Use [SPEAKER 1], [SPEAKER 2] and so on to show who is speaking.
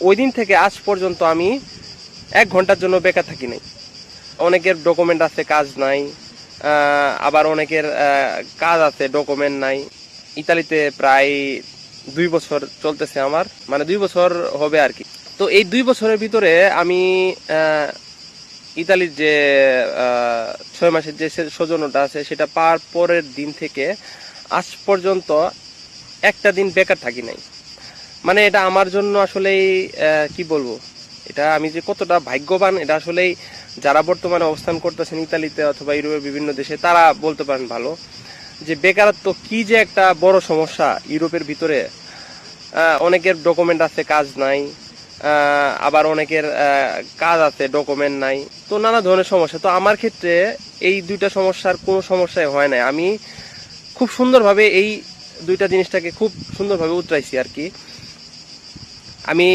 [SPEAKER 1] ওই দিন থেকে আজ পর্যন্ত আমি 1 ঘন্টার জন্য বেকার থাকি নাই। অনেকের ডকুমেন্ট আছে, কাজ নাই, আবার অনেকের কাজ আছে, ডকুমেন্ট নাই। ইতালিতে প্রায় 2 বছর চলতেছে আমার, মানে 2 বছর হবে আর কি। তো এই 2 বছরের ভিতরে আমি ইতালির যে 6 মাসের যে সৌজন্যটা আছে সেটা পাওয়ার পরের দিন থেকে আজ পর্যন্ত একটা দিন বেকার থাকি নাই। মানে এটা আমার জন্য আসলেই কি বলবো, এটা আমি যে কতটা ভাগ্যবান এটা আসলেই যারা বর্তমানে অবস্থান করতেছেন ইতালিতে অথবা ইউরোপের বিভিন্ন দেশে তারা বলতে পারেন ভালো, যে বেকারত্ব কি যে একটা বড় সমস্যা ইউরোপের ভিতরে। অনেকের ডকুমেন্ট আছে, কাজ নাই, আবার অনেকের কাজ আছে, ডকুমেন্ট নাই, তো নানা ধরনের সমস্যা। তো আমার ক্ষেত্রে এই দুইটা সমস্যার কোনো সমস্যাই হয় না। আমি খুব সুন্দরভাবে এই দুইটা জিনিসটাকে খুব সুন্দরভাবে উতরাইছি আর কি। আমি